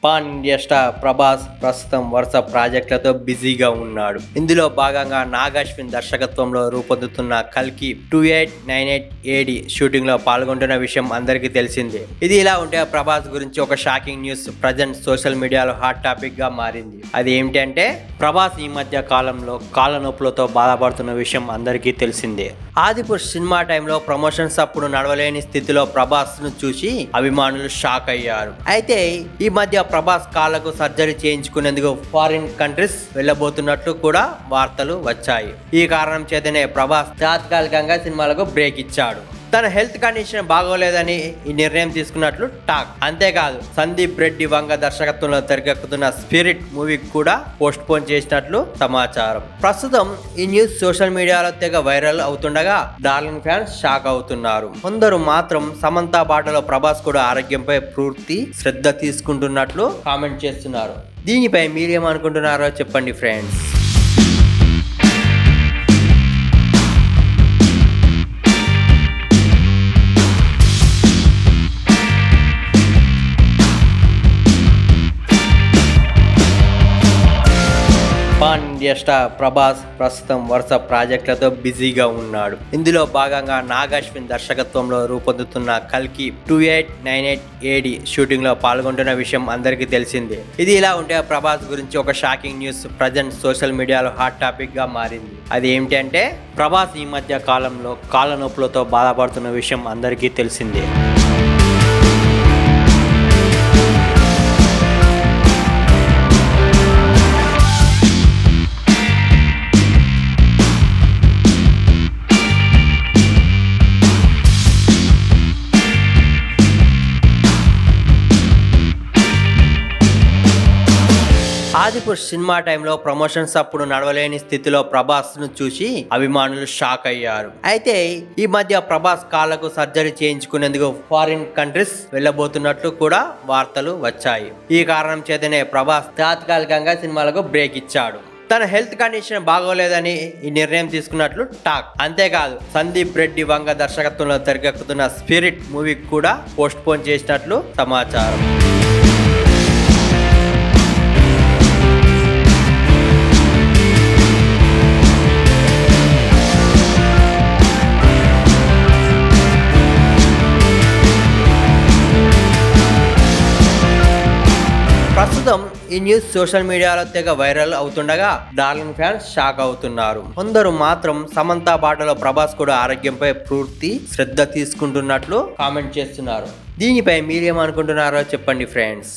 Pan India star Prabhas ప్రస్తుతం వరుస ప్రాజెక్టులతో బిజీగా ఉన్నాడు. ఇందులో భాగంగా నాగశ్విన్ దర్శకత్వంలో రూపొందుతున్న కల్కి 2898 AD షూటింగ్ లో పాల్గొంటున్న విషయం అందరికీ తెలిసిందే. ఇది ఇలా ఉంటే ప్రభాస్ గురించి ఒక షాకింగ్ న్యూస్ ప్రజెంట్ సోషల్ మీడియాలో హాట్ టాపిక్ గా మారింది. అది ఏమిటంటే ప్రభాస్ ఈ మధ్య కాలంలో కాళ్ళ నొప్పులతో బాధపడుతున్న విషయం అందరికీ తెలిసిందే. ఆదిపురుష్ సినిమా టైంలో ప్రమోషన్స్ అప్పుడు నడవలేని స్థితిలో ప్రభాస్ ను చూసి అభిమానులు షాక్ అయ్యారు. అయితే ఈ మధ్య ప్రభాస్ కాళ్లకు సర్జరీ చేయించుకునేందుకు ఫారిన్ కంట్రీస్ వెళ్ళబోతున్నట్లు కూడా వార్తలు వచ్చాయి. ఈ కారణం చేతనే ప్రభాస్ తాత్కాలికంగా సినిమాలకు బ్రేక్ ఇచ్చాడు. తన హెల్త్ కండిషన్ బాగోలేదని ఈ నిర్ణయం తీసుకున్నట్లు టాక్. అంతేకాదు సందీప్ రెడ్డి వంగ దర్శకత్వంలో తెరకెక్కుతున్న స్పిరిట్ మూవీకి కూడా పోస్ట్ పోన్ చేసినట్లు సమాచారం. ప్రస్తుతం ఈ న్యూస్ సోషల్ మీడియాలో తెగ వైరల్ అవుతుండగా డార్లింగ్ ఫ్యాన్స్ షాక్ అవుతున్నారు. కొందరు మాత్రం సమంత బాటలో ప్రభాస్ కూడా ఆరోగ్యంపై పూర్తి శ్రద్ధ తీసుకుంటున్నట్లు కామెంట్ చేస్తున్నారు. దీనిపై మీరేమనుకుంటున్నారో చెప్పండి friends. Pan India star Prabhas ప్రస్తుతం వరుస ప్రాజెక్టులతో బిజీగా ఉన్నాడు. ఇందులో భాగంగా నాగశ్విన్ దర్శకత్వంలో రూపొందుతున్న కల్కి 2898 AD షూటింగ్ లో పాల్గొంటున్న విషయం అందరికీ తెలిసిందే. ఇది ఇలా ఉంటే ప్రభాస్ గురించి ఒక షాకింగ్ న్యూస్ ప్రజెంట్ సోషల్ మీడియాలో హాట్ టాపిక్ గా మారింది. అది ఏమిటంటే ప్రభాస్ ఈ మధ్య కాలంలో కాళ్ళ నొప్పులతో బాధపడుతున్న విషయం అందరికీ తెలిసిందే. ఆదిపురుష్ సినిమా టైంలో ప్రమోషన్స్ అప్పుడు నడవలేని స్థితిలో ప్రభాస్ ను చూసి అభిమానులు షాక్ అయ్యారు. అయితే ఈ మధ్య ప్రభాస్ కాళ్లకు సర్జరీ చేయించుకునేందుకు ఫారిన్ కంట్రీస్ వెళ్ళబోతున్నట్లు కూడా వార్తలు వచ్చాయి. ఈ కారణం చేతనే ప్రభాస్ తాత్కాలికంగా సినిమాలకు బ్రేక్ ఇచ్చాడు. తన హెల్త్ కండిషన్ బాగోలేదని ఈ నిర్ణయం తీసుకున్నట్లు టాక్. అంతేకాదు సందీప్ రెడ్డి వంగ దర్శకత్వంలో తెరకెక్కుతున్న స్పిరిట్ మూవీకి కూడా పోస్ట్ పోన్ చేసినట్లు సమాచారం. ప్రస్తుతం ఈ న్యూస్ సోషల్ మీడియాలో తెగ వైరల్ అవుతుండగా డార్లింగ్ ఫ్యాన్స్ షాక్ అవుతున్నారు. కొందరు మాత్రం సమంత బాటలో ప్రభాస్ కూడా ఆరోగ్యంపై పూర్తి శ్రద్ధ తీసుకుంటున్నట్లు కామెంట్ చేస్తున్నారు. దీనిపై మీరేమనుకుంటున్నారో చెప్పండి ఫ్రెండ్స్.